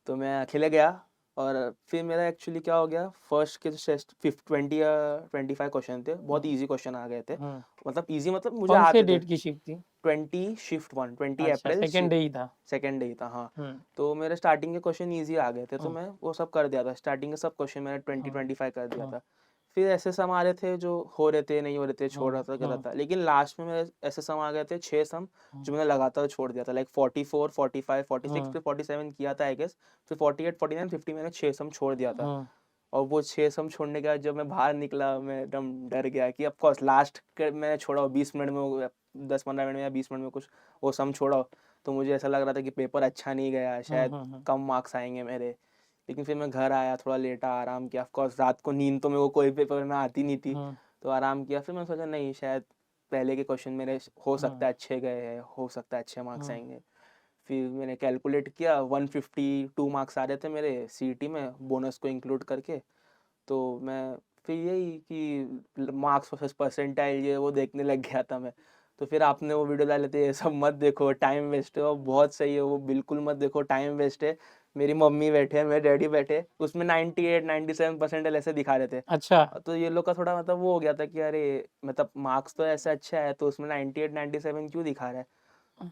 तो मैं अकेले गया, और फिर मेरा एक्चुअली क्या हो गया, फर्स्ट के टेस्ट 20 या 25 क्वेश्चन थे, बहुत हुँ, ईज़ी क्वेश्चन आ गए थे। हुँ। मतलब ईज़ी मतलब मुझे कौन से आते थे। डेट की शिफ्ट थी? 20 शिफ्ट 1 20 अच्छा, अप्रैल सेकंड डे ही था। सेकंड डे था, हाँ। हुँ, तो मेरे स्टार्टिंग के क्वेश्चन ईज़ी आ गए थे, तो हुँ, मैं वो सब कर दिया था। स्टार्टिंग के सब क्वेश्चन मैंने हुँ, 20-25 कर दिया हुँ, था। फिर ऐसे सम आ रहे थे जो हो रहे थे, नहीं हो रहे थे, छोड़ रहा हुँ, था, कर रहा हुँ, था। लेकिन लास्ट में मेरे ऐसे सम आ गए थे 6 सम, हुँ, जो मैंने लगातार छोड़ दिया था। लाइक 44, 45, 46 हुँ, फिर 47 किया था आई गेस। फिर 48, 49, 50 मैंने 6 सम छोड़ दिया था। हुँ, और वो 6 सम छोड़ने के बाद जब मैं बाहर निकला, मैं एकदम डर गया कि ऑफ कोर्स लास्ट के मैंने छोड़ा 20 मिनट में, वो 10-15 मिनट में या 20 मिनट में कुछ वो सम छोड़ा। तो मुझे ऐसा लग रहा था कि पेपर अच्छा नहीं गया, हुँ, शायद हुँ, हुँ, कम मार्क्स आएँगे मेरे। लेकिन फिर मैं घर आया, थोड़ा लेटा, आराम किया। ऑफ कोर्स रात को नींद तो मेरे को कोई पेपर में आती नहीं थी, हुँ, तो आराम किया। फिर मैंने सोचा नहीं, शायद पहले के क्वेश्चन मेरे हो सकता हुँ, है अच्छे गए हैं, हो सकता है अच्छे मार्क्स हुँ, आएँगे। फिर मैंने कैलकुलेट किया, 152 मार्क्स आ रहे थे मेरे सीईटी में, बोनस को इंक्लूड करके। तो मैं फिर यही कि मार्क्स वर्सेस परसेंटाइल ये वो देखने लग गया था मैं। तो फिर आपने वो वीडियो डाले थे, ये सब मत देखो, टाइम वेस्ट है, और बहुत सही है वो, बिल्कुल मत देखो, टाइम वेस्ट है। मेरी मम्मी बैठे हैं, मेरे डैडी बैठे हैं, उसमें 98 97 परसेंटाइल ऐसे दिखा रहे थे। अच्छा, तो ये लोग का थोड़ा मतलब वो हो गया था कि अरे, मतलब मार्क्स तो ऐसा अच्छा है, तो उसमें 98 97 क्यों दिखा रहा है।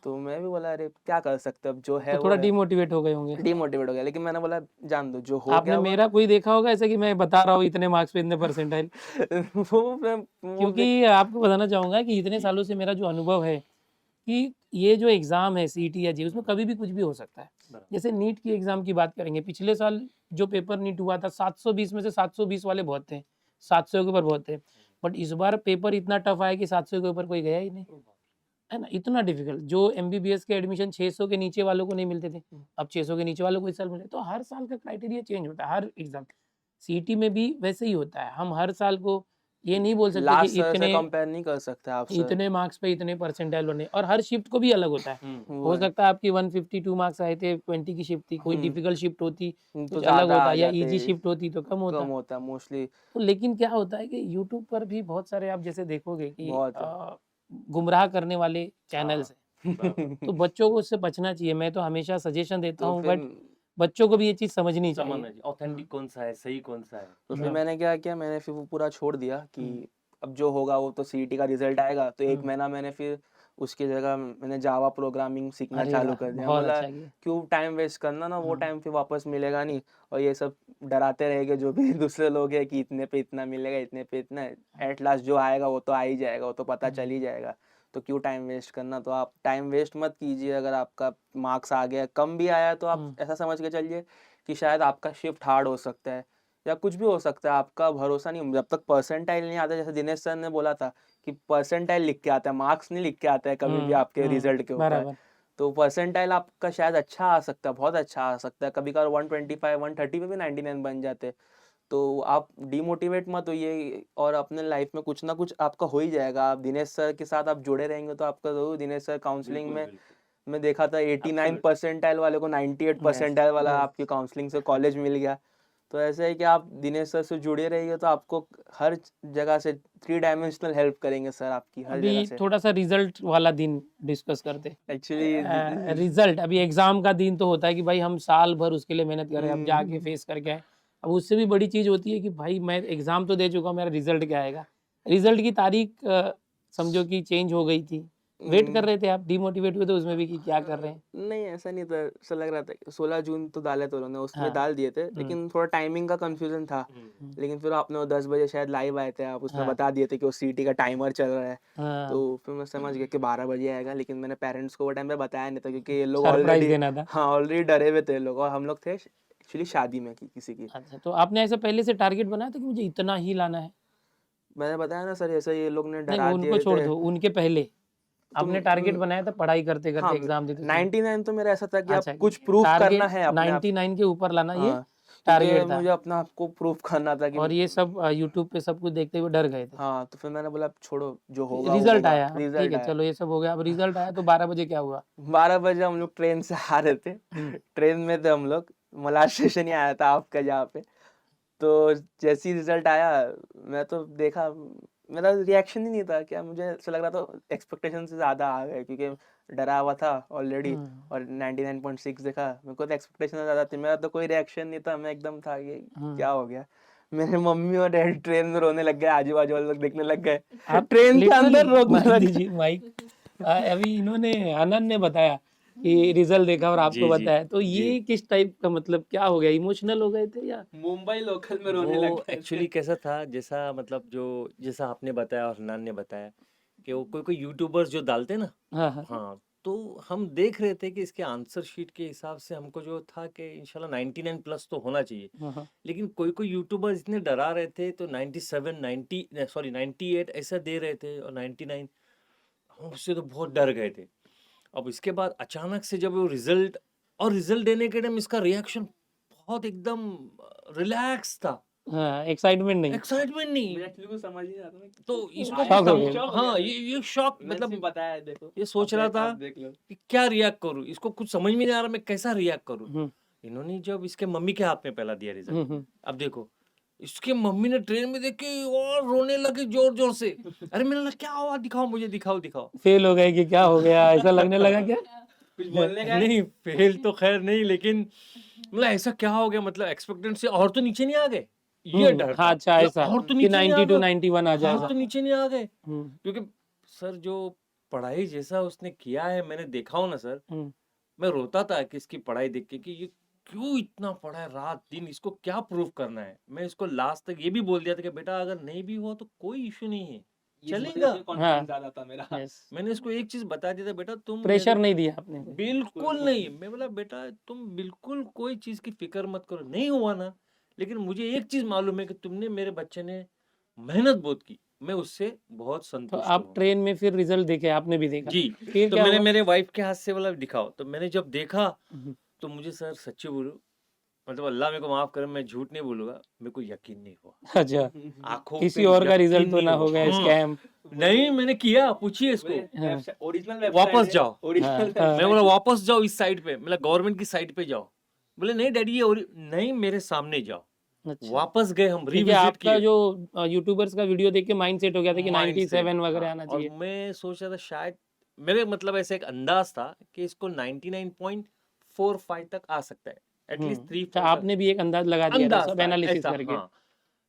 तो मैं भी बोला अरे क्या कर सकते, अब जो है तो वो थोड़ा है। डिमोटिवेट हो गए होंगे। डीमोटिवेट हो गया, लेकिन मैंने बोला जान दो, जो हो आपने गया वो। मेरा कोई देखा होगा ऐसा कि मैं बता रहा हूँ इतने मार्क्स पे इतने परसेंटाइल? वो क्योंकि आपको बताना चाहूँगा कि इतने सालों से मेरा जो अनुभव है कि ये जो एग्ज़ाम है सीईटी या जेईई उसमें कभी भी कुछ भी हो सकता है। बराबर। जैसे नीट की एग्ज़ाम की बात करेंगे, पिछले साल जो पेपर नीट हुआ था 720 में से 720 वाले बहुत थे, 700 के ऊपर बहुत थे। बट इस बार पेपर इतना टफ आया कि 700 के ऊपर कोई गया ही नहीं, है ना? इतना डिफ़िकल्ट जो एमबीबीएस के एडमिशन 600 के नीचे वालों को नहीं मिलते थे, अब 600 के नीचे वालों को इस साल मिले। तो हर साल का क्राइटेरिया चेंज होता है, हर एग्ज़ाम। सीईटी में भी वैसे ही होता है। हम हर साल को ये नहीं बोल सकते कि लास्ट ईयर से इतने कंपेयर नहीं कर सकते आप सर। इतने मार्क्स पे इतने परसेंटाइल होने और हर शिफ्ट को भी अलग होता है। वो हो है। सकता है आपकी 152 मार्क्स आए थे, 20 की शिफ्ट थी, कोई हम्म डिफ़िकल्ट शिफ्ट होती, तो कुछ अलग ज़्यादा आ होता या जाते, ईज़ी शिफ्ट होती तो कम कम होता। होता है मोस्टली। तो लेकिन क्या होता है कि यूट्यूब पर भी बहुत सारे आप जैसे देखोगे कि बहुत है। गुमराह करने वाले हाँ, चैनल्स हैं, बराबर। तो बच्चों को उससे बचना चाहिए। मैं तो हमेशा सजेशन देता तो हूँ फिर बट बच्चों को भी ये चीज़ समझनी चाहिए। समझना चाहिए, ऑथेंटिक कौन सा है, सही कौन सा है। तो फिर हाँ, मैंने क्या किया, मैंने फिर वो पूरा छोड़ दिया हुँ, कि अब जो होगा वो तो सीईटी का रिजल्ट आएगा, तो एक हुँ। महीना मैंने फिर उसकी जगह मैंने जावा प्रोग्रामिंग सीखना अरे चालू वाह! कर दिया। बहुत बोला अच्छा किया। क्यों टाइम वेस्ट करना, ना वो हाँ, टाइम फिर वापस मिलेगा नहीं। और ये सब डराते रहेंगे जो भी दूसरे लोग हैं कि इतने पे इतना मिलेगा, इतने पे इतना, हाँ, एट लास्ट जो आएगा वो तो आ ही जाएगा, वो तो पता चल ही हुँ, जाएगा। तो क्यों टाइम वेस्ट करना, तो आप टाइम वेस्ट मत कीजिए। अगर आपका मार्क्स आ गया, कम भी आया, तो आप हुँ, ऐसा समझ के चलिए कि शायद आपका शिफ्ट हार्ड हो सकता है, या कुछ भी हो सकता है, आपका भरोसा नहीं। जब तक परसेंटाइल नहीं आता, जैसे दिनेश सर ने बोला था कि परसेंटाइल लिख के आता है, मार्क्स नहीं लिख के आता है कभी भी हुँ, आपके हुँ, रिजल्ट के ऊपर। बराबर। तो परसेंटाइल आपका शायद अच्छा आ सकता है, बहुत अच्छा आ सकता है, कभी कभार 125 130 पे भी 99 बन जाते। तो आप डिमोटिवेट मत होइए, और अपने लाइफ में कुछ ना कुछ आपका हो ही जाएगा। आप दिनेश सर के साथ आप जुड़े रहेंगे तो आपका जरूर। दिनेश सर काउंसलिंग बिल्कुल, में बिल्कुल। मैं देखा था 89 एब्सोल्यूट। परसेंटाइल वाले को 98 यस, परसेंटाइल वाला यस। आपकी काउंसलिंग से कॉलेज मिल गया। तो ऐसा है कि आप दिनेश सर से जुड़े रहिए, तो आपको हर जगह से थ्री डायमेंशनल हेल्प करेंगे सर, आपकी हर अभी जगह से। थोड़ा-सा रिज़ल्ट वाला दिन डिस्कस करते हैं। एक्चुअली रिज़ल्ट अभी एग्ज़ाम का दिन तो होता है कि भाई हम साल भर उसके लिए मेहनत कर रहे हैं, अब जाके फेस करके आए। अब उससे भी बड़ी चीज़ होती है कि भाई मैं एग्ज़ाम तो दे चुका हूँ, मेरा रिज़ल्ट क्या आएगा? रिज़ल्ट की तारीख समझो कि चेंज हो गई थी, वेट कर हम्म, रहे थे आप, डिमोटिवेट हुए थे उसमें भी कि क्या कर रहे हैं? नहीं ऐसा नहीं था, ऐसा लग रहा था 16 जून तो डाले थे उन्होंने, उसमें हाँ। डाल दिए थे, लेकिन थोड़ा टाइमिंग का कंफ्यूजन था। हम्म, लेकिन फिर आपने वो 10 बजे शायद लाइव आए थे आप, उसमें हाँ बता दिए थे कि वो सीटी का टाइमर चल रहा है। हाँ, तो फिर मैं समझ गया कि 12 बजे आएगा, लेकिन मैंने पेरेंट्स को वो टाइम पे बताया नहीं था क्योंकि ये लोग सरप्राइज ऑलरेडी, देना था। हाँ ऑलरेडी डरे हुए थे लोग, और हम लोग थे एक्चुअली शादी में किसी की। अच्छा, तो आपने ऐसा पहले से टारगेट बनाया था कि मुझे इतना ही लाना है? मैंने बताया ना सर, ऐसा ये लोग ने नहीं, डरा उनको दिए छोड़ थे। दो, उनके पहले तो आपने टारगेट बनाया था पढ़ाई करते हाँ, करते एग्जाम देते समय? 99 तो मेरा ऐसा था कि आप अच्छा, कुछ प्रूफ करना टारगेट है अपने आप। 99 के ऊपर लाना ये हाँ, क्योंकि टारगेट था। मुझे अपना आपको प्रूफ करना था कि और ये सब यूट्यूब पे सब कुछ देखते हुए डर गए थे। हाँ, तो फिर मैंने बोला छोड़ो, जो होगा वो रिजल्ट होगा। आया, अब ठीक रिजल्ट है आया चलो ये सब हो गया, अब रिजल्ट आया तो 12 बजे क्या हुआ? 12 बजे हम लोग ट्रेन से आ रहे थे, ट्रेन में थे हम लोग, मलार स्टेशन ही आया था आपका जहाँ पे। तो जैसे ही रिजल्ट आया, मैं तो देखा, मेरा रिएक्शन ही नहीं था, क्या मुझे ऐसा लग रहा था एक्सपेक्टेशन से ज़्यादा आ गए, क्योंकि डरा हुआ था ऑलरेडी, और 99.6 देखा, मेरे को तो एक्सपेक्टेशन ज़्यादा थी, मेरा तो कोई रिएक्शन नहीं था, मैं एकदम था कि क्या हो गया। मेरे मम्मी और डैडी ट्रेन में रोने लग गए, आजू बाजू वाले लोग देखने लग गए, आप ट्रेन के अंदर लिटरली रोने माइक लग दीजिए माइक। अभी इन्होंने आनंद ने बताया कि रिजल्ट देखा और आपको जी जी बताया, तो जी ये किस टाइप का, मतलब क्या हो गया, इमोशनल हो गए थे या? मुंबई लोकल में रोने लग वो गए थे। एक्चुअली कैसा था, जैसा मतलब जो जैसा आपने बताया और हनान ने बताया कि वो कोई कोई यूट्यूबर्स जो डालते हैं ना, हाँ हाँ हाँ, तो हम देख रहे थे कि इसके आंसर शीट के हिसाब से हमको जो था कि इंशाल्लाह 99 प्लस तो होना चाहिए। हाँ हाँ, लेकिन कोई कोई यूट्यूबर्स इतने डरा रहे थे, तो 97 90 सॉरी 98 ऐसा दे रहे थे, और 99, हम उससे तो बहुत डर गए थे। अब इसके बाद अचानक से जब वो रिजल्ट, और रिजल्ट देने के टाइम इसका रिएक्शन बहुत एकदम रिलैक्स था, हाँ, एक्साइटमेंट नहीं, एक्साइटमेंट नहीं। मुझे एक्चुअली कुछ समझ नहीं आता, तो इसको शॉक हो सम, गए। शॉक हो हाँ, गया ये शॉक, मैंने मतलब सिर्फ बताया है, देखो ये सोच रहा था आप देख लो। कि क्या रिएक्ट करूं, इसको कुछ समझ में नहीं आ रहा मैं कैसा रिएक्ट करूं। हम्म इन्होंने जब इसके मम्मी के हाथ में पहला दिया रिजल्ट, हम्म, अब देखो, इसके मम्मी ने ट्रेन में देख के और रोने लगे जोर जोर से। अरे मैंने बोला क्या हुआ, दिखाओ मुझे, दिखाओ दिखाओ। फेल हो गए कि क्या हो गया, ऐसा लगने लगा क्या? कुछ बोलने का है? नहीं, फेल तो खैर नहीं, लेकिन मतलब ऐसा क्या हो गया, मतलब एक्सपेक्टेड से और तो नीचे नहीं आ गए, ये डर हाँ था। अच्छा, मतलब ऐसा और तो कि नीचे नहीं आ 92 गए, 91 आ जाए और ऐसा। तो नीचे नहीं आ गए, हम्म क्योंकि सर जो पढ़ाई जैसा उसने किया है, मैंने देखा हो ना सर, हम्म, मैं रोता था कि इसकी पढ़ाई देख के कि ये क्यों इतना पढ़ा है रात दिन, इसको क्या प्रूफ करना है। मैं इसको लास्ट तक ये भी बोल दिया था कि बेटा अगर नहीं भी हुआ तो कोई इशू नहीं है, चलेगा। हाँ कॉन्फिडेंस ज्यादा था मेरा। यस, मैंने इसको एक चीज बता दिया था, बेटा तुम प्रेशर मेरे, नहीं दिया आपने कोई। बिल्कुल नहीं। मैं बोला बेटा तुम बिल्कुल कोई चीज की फिक्र मत करो, नहीं हुआ ना, लेकिन मुझे एक चीज मालूम है कि तुमने, मेरे बच्चे ने मेहनत बहुत की, मैं उससे बहुत तो संतुष्ट आप हूँ। ट्रेन में फिर रिजल्ट देखे, आपने भी देखा, जी, फिर तो क्या मैंने हुआ? मेरे वाइफ के हाथ से बोला दिखाओ, तो मैंने जब देखा, हम्म, तो मुझे सर सच्ची बोलूं, मतलब अल्लाह मेरे को माफ करे, मैं झूठ नहीं बोलूंगा, मेरे को यकीन नहीं हुआ, अच्छा, आंखों किसी पे और का रिजल्ट यकीन तो नहीं ना हुआ। हो गया, हाँ, स्कैम। नहीं मैंने किया, पूछिए इसको, हाँ ओरिजिनल वापस जाओ। हाँ ओरिजिनल हाँ, मैं बोला वापस जाओ इस साइड पे, मतलब गवर्नमेंट की साइड पे जाओ। बोले नहीं डैडी ये नहीं, मेरे सामने जाओ। अच्छा, वापस गए हम, क्योंकि रिविजिट आपका किए, जो यूट्यूबर्स का वीडियो देख के माइंड सेट हो गया था कि माइंड से। 97 वगैरह हाँ, आना और चाहिए। मैं सोच रहा था शायद, मेरे मतलब ऐसे एक अंदाज था कि इसको 99.45 तक आ सकता है, एटलीस्ट 3-4 अच्छा, तक। आपने भी एक अंदाज लगा दिया था अंदाज सब था एनालिसिस ऐसा, करके। हाँ।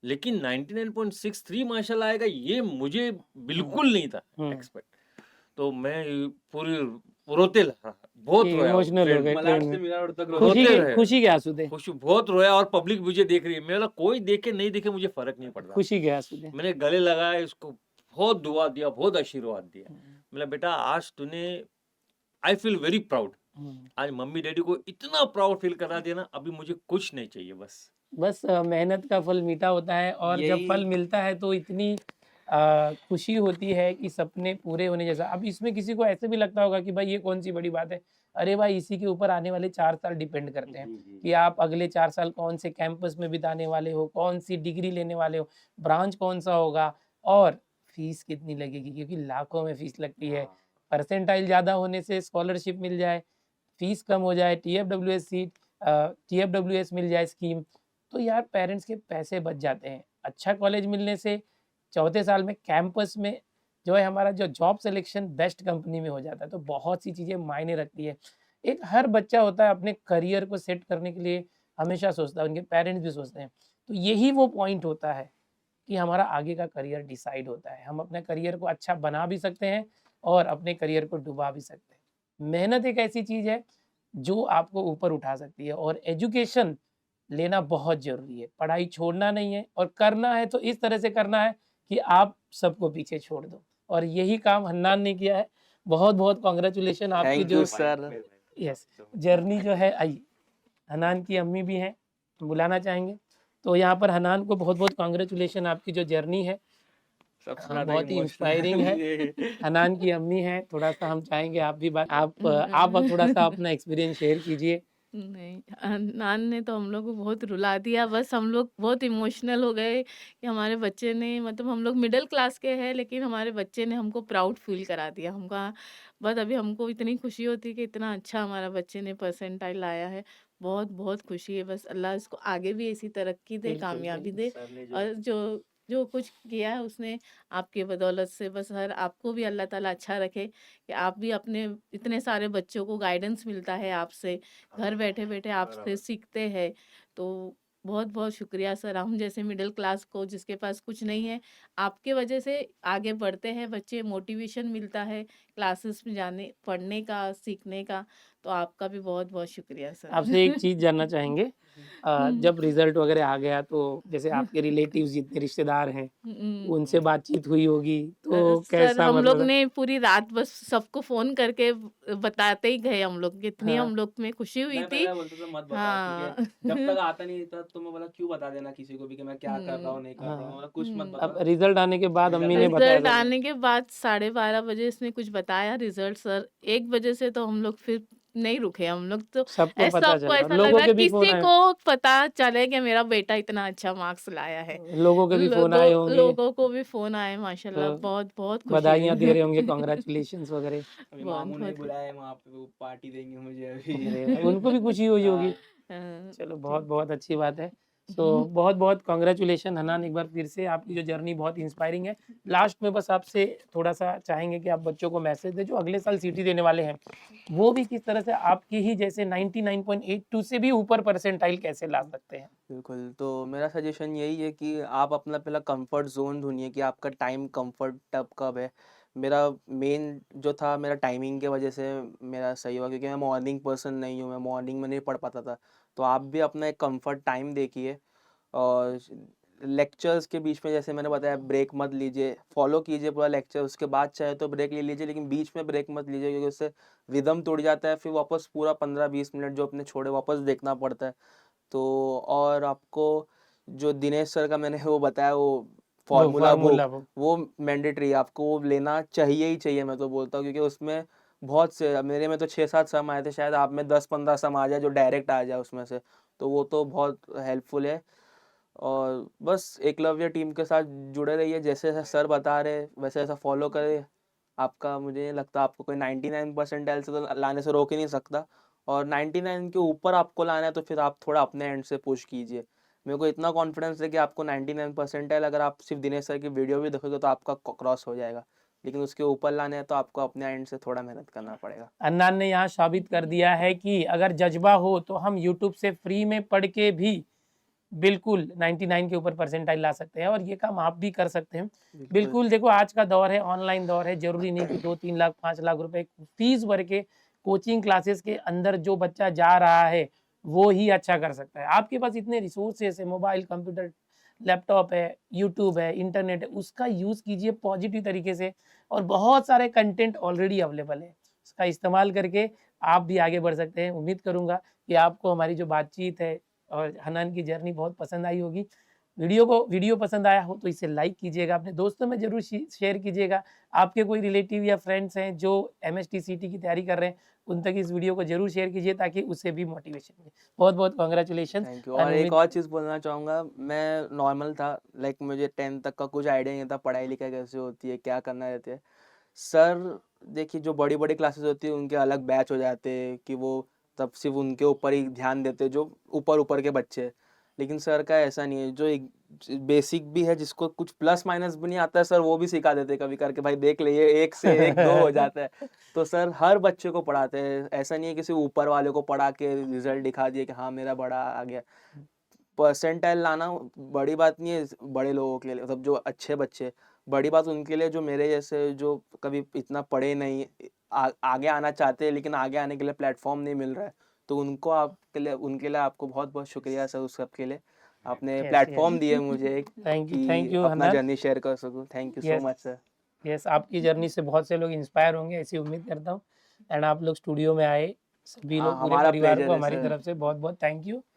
लेकिन 99.63 माशाल्लाह आएगा, ये मुझे बिल्कुल नहीं था एक्सपेक्ट। तो मैं पूरी रोते रहा, बहुत रोया वो इमोशनल हो ट्रेन गए में, ट्रेन में, मिला और तक खुशी रोते के रहे, खुशी के आंसू थे, खुश बहुत रोया, और पब्लिक मुझे देख रही है, मेरा कोई देखे नहीं देखे मुझे फर्क नहीं पड़ रहा। खुशी के आंसू थे। मैंने गले लगाया इसको, बहुत दुआ दिया, बहुत आशीर्वाद दिया। बोला बेटा आज तूने, आई फील वेरी प्राउड, आज मम्मी डैडी को इतना प्राउड फील करा दिया ना, अभी मुझे कुछ नहीं चाहिए बस। बस मेहनत का फल मीठा होता है, और जब फल मिलता है तो इतनी खुशी होती है कि सपने पूरे होने जैसा। अब इसमें किसी को ऐसे भी लगता होगा कि भाई ये कौन सी बड़ी बात है, अरे भाई इसी के ऊपर आने वाले 4 साल डिपेंड करते हैं कि आप अगले 4 साल कौन से कैंपस में बिताने वाले हो, कौन सी डिग्री लेने वाले हो, ब्रांच कौन सा होगा, और फीस कितनी लगेगी, क्योंकि लाखों में फीस लगती है। परसेंटाइल ज़्यादा होने से स्कॉलरशिप मिल जाए, फीस कम हो जाए, टीएफडब्ल्यूएस सीट, टीएफडब्ल्यूएस मिल जाए स्कीम, तो यार पेरेंट्स के पैसे बच जाते हैं। अच्छा कॉलेज मिलने से चौथे साल में कैंपस में जो है हमारा जो जॉब सिलेक्शन बेस्ट कंपनी में हो जाता है, तो बहुत सी चीज़ें मायने रखती है। एक हर बच्चा होता है अपने करियर को सेट करने के लिए हमेशा सोचता है, उनके पेरेंट्स भी सोचते हैं, तो यही वो पॉइंट होता है कि हमारा आगे का करियर डिसाइड होता है। हम अपने करियर को अच्छा बना भी सकते हैं और अपने करियर को डुबा भी सकते हैं। मेहनत एक ऐसी चीज़ है जो आपको ऊपर उठा सकती है और एजुकेशन लेना बहुत ज़रूरी है। पढ़ाई छोड़ना नहीं है और करना है तो इस तरह से करना है कि आप सबको पीछे छोड़ दो और यही काम हन्नान ने किया है। बहुत-बहुत कांग्रेचुलेशन आपकी थैंक जो यू सर। यस जर्नी जो है आई। हनान की अम्मी भी हैं, बुलाना चाहेंगे? तो यहाँ पर हनान को बहुत-बहुत कांग्रेचुलेशन आपकी जो जर्नी है सबसे हाँ, ज्यादा बहुत ही इमोशनल इंस्पायरिंग है। ये हनान की अम्मी हैं, थोड़ा-सा हम चाहेंगे आप भी आप थोड़ा-सा अपना एक्सपीरियंस शेयर कीजिए। नहीं, नान ने तो हम लोग को बहुत रुला दिया। बस हम लोग बहुत इमोशनल हो गए कि हमारे बच्चे ने, मतलब हम लोग मिडिल क्लास के हैं, लेकिन हमारे बच्चे ने हमको प्राउड फील करा दिया। हम कहा बस अभी हमको इतनी खुशी होती है कि इतना अच्छा हमारा बच्चे ने परसेंटाइल लाया है। बहुत बहुत खुशी है। बस अल्लाह इसको आगे भी ऐसी तरक्की दे, बिल्कुल, कामयाबी बिल्कुल। दे। सर ने जो और जो जो कुछ किया है उसने आपके बदौलत से, बस हर आपको भी अल्लाह ताला अच्छा रखे कि आप भी अपने इतने सारे बच्चों को गाइडेंस मिलता है आपसे, घर हाँ, बैठे-बैठे आपसे बराबर। सीखते हैं। तो बहुत-बहुत शुक्रिया सर। हम जैसे मिडिल क्लास को, जिसके पास कुछ नहीं है, आपके वजह से आगे बढ़ते हैं बच्चे, मोटिवेशन मिलता है क्लासेस में जाने, पढ़ने का, सीखने का। तो आपका भी बहुत-बहुत शुक्रिया सर। आपसे एक चीज़ जानना चाहेंगे हुँ, जब रिज़ल्ट वगैरह आ गया तो जैसे आपके रिलेटिव्स जितने रिश्तेदार हैं, हुँ। उनसे बातचीत हुई होगी, तो सर कैसा हम लोग मतलब ने पूरी रात बस सबको फ़ोन करके बताते ही गए हम लोग, कितनी हाँ, हम लोग में खुशी हुई मैं थी। पहले बोलता था मत बताओ, हाँ। क्योंकि जब तक आता नहीं था तो मैं बोला क्यों बता देना किसी को भी कि मैं क्या कर रहा हुँ, हूँ नहीं कर रहा हूँ, हाँ। मैं बोला कुछ मत हुँ। अब बताओ। रिज़ल्ट आने के बाद रिजल्ट अम्मी ने आने के बताया रिजल्ट सब आने के बाद 12:30 बजे इसने कुछ बताया रिजल्ट सर, 1 बजे से तो हम लोग फिर नहीं रुके। हम लोग तो सबको पता सबको चला और ऐसा लग लोगों रहा है के भी फ़ोन किसी आए को पता चले कि मेरा बेटा इतना अच्छा मार्क्स लाया है। लोगों के भी फ़ोन आए होंगे, लोगों को भी फ़ोन आए माशाल्लाह, तो बहुत-बहुत खुशी बधाइयाँ दे हुई। रहे होंगे, कांग्रेचुलेशंस वगैरह। अभी मामू ने बहुत-बहुत बुलाया है वहाँ पे, वो पार्टी देंगे मुझे अभी। अरे! उनको भी खुशी हुई होगी। हाँ। चलो जी। बहुत-बहुत अच्छी बात है। सो बहुत-बहुत कांग्रेचुलेशन हनान एक बार फिर से आपकी जो जर्नी बहुत इंस्पायरिंग है। लास्ट में बस आपसे थोड़ा-सा चाहेंगे कि आप बच्चों को मैसेज दें जो अगले साल सीटी देने वाले हैं। वो भी किस तरह से आपकी ही जैसे 99.82 से भी ऊपर परसेंटाइल कैसे ला सकते हैं? बिल्कुल, तो मेरा सजेशन यही है कि आप अपना पहला कंफर्ट ज़ोन ढूँढिए कि आपका टाइम कंफर्ट तब कब है। मेरा मेन जो था मेरा टाइमिंग की वजह से मेरा सही हुआ, क्योंकि मैं मॉर्निंग पर्सन नहीं हूँ, मैं मॉर्निंग में नहीं पढ़ पाता था। तो आप भी अपना एक कंफर्ट टाइम देखिए और लेक्चर्स के बीच में जैसे मैंने बताया ब्रेक मत लीजिए, फॉलो कीजिए पूरा लेक्चर, उसके बाद चाहे तो ब्रेक ले लीजिए, लेकिन बीच में ब्रेक मत लीजिए क्योंकि उससे रिदम टूट जाता है, फिर वापस पूरा 15-20 मिनट जो आपने छोड़े वापस देखना पड़ता है। तो और आपको जो दिनेश सर का मैंने वो बताया वो वो फार्मूला फ़ॉर्मूला बुक, वो। वो मैंडेटरी है, आपको वो लेना चाहिए ही चाहिए, मैं तो बोलता हूँ, क्योंकि उसमें बहुत से, अब मेरे में तो 6-7 सम आए थे, शायद आप में 10-15 सम आ जाए जो डायरेक्ट आ जाए उसमें से, तो वो तो बहुत हेल्पफुल है। और बस एकलव्य टीम के साथ जुड़े रहिए, जैसे जैसे सर बता रहे वैसे वैसा फॉलो करें। आपका मुझे नहीं लगता आपको कोई 99 परसेंटाइल से तो लाने से रोक ही नहीं सकता, और 99 के ऊपर आपको लाना है तो फिर आप थोड़ा अपने एंड से पुश कीजिए। मेरे को इतना कॉन्फिडेंस है कि आपको 99 परसेंटाइल अगर आप सिर्फ दिनेश सर की वीडियो भी देखोगे तो आपका क्रॉस हो जाएगा, लेकिन उसके ऊपर लाने हैं तो आपको अपने एंड से थोड़ा मेहनत करना पड़ेगा। अन्नान ने यहाँ साबित कर दिया है कि अगर जज़्बा हो तो हम यूट्यूब से फ्री में पढ़ के भी बिल्कुल 99 के ऊपर परसेंटाइल ला सकते हैं और ये काम आप भी कर सकते हैं। बिल्कुल। बिल्कुल देखो आज का दौर है, ऑनलाइन दौर है, ज़रूरी नहीं कि 2-3 लाख 5 लाख रुपए फीस भर के कोचिंग क्लासेस के अंदर जो बच्चा जा रहा है, वो ही अच्छा कर सकता है। आपके पास इतने रिसोर्सेस है, मोबाइल, कंप्यूटर, लैपटॉप है, यूट्यूब है, इंटरनेट है, उसका यूज़ कीजिए पॉजिटिव तरीके से और बहुत सारे कंटेंट ऑलरेडी अवेलेबल है। उसका इस्तेमाल करके आप भी आगे बढ़ सकते हैं। उम्मीद करूँगा कि आपको हमारी जो बातचीत है और हनान की जर्नी बहुत पसंद आई होगी। वीडियो पसंद आया हो तो इसे लाइक कीजिएगा, अपने दोस्तों में ज़रूर शेयर कीजिएगा। आपके कोई रिलेटिव या फ्रेंड्स हैं जो एमएसटी सीटी की तैयारी कर रहे हैं, उन तक इस वीडियो को ज़रूर शेयर कीजिए ताकि उसे भी मोटिवेशन मिले। बहुत-बहुत कांग्रेचुलेशंस थैंक यू। एंड और एक उम्मीद और चीज़ बोलना चाहूँगा, मैं नॉर्मल था, लाइक मुझे 10th तक का कुछ आइडिया नहीं था पढ़ाई लिखाई कैसे होती है, क्या करना रहता है। सर देखिए जो बड़ी बड़ी क्लासेस होती है उनके अलग बैच हो जाते हैं कि वो तब सिर्फ उनके ऊपर ही ध्यान देते हैं जो ऊपर ऊपर के बच्चे हैं। लेकिन सर का ऐसा नहीं है, जो एक बेसिक भी है जिसको कुछ प्लस माइनस भी नहीं आता है, सर वो भी सिखा देते हैं कभी करके, भाई देख ले ये 1 से 1 2 हो जाता है। तो सर हर बच्चे को पढ़ाते हैं, ऐसा नहीं है किसी ऊपर वाले को पढ़ा के रिजल्ट दिखा दिए कि हाँ मेरा बड़ा आ गया। परसेंटाइल लाना बड़ी बात नहीं है बड़े लोगों के लिए, मतलब जो अच्छे बच्चे, बड़ी बात उनके लिए जो मेरे जैसे जो कभी इतना पढ़े नहीं, आगे आना चाहते हैं लेकिन आगे आने के लिए प्लेटफॉर्म नहीं मिल रहा है, तो उनके लिए आपको बहुत बहुत शुक्रिया सर उस सब के लिए, आपने यस प्लेटफॉर्म यस दिए मुझे एक थैंक कि यू अपना हनन जर्नी शेयर कर सकूं। Thank you so yes much sir. Yes आपकी जर्नी से बहुत से लोग इंस्पायर होंगे ऐसी उम्मीद करता हूँ। एंड आप लोग स्टूडियो में आए, सभी हाँ, लोग पूरे हमारा परिवार को प्लेजर है हमारी सर। तरफ से बहुत बहुत थैंक यू।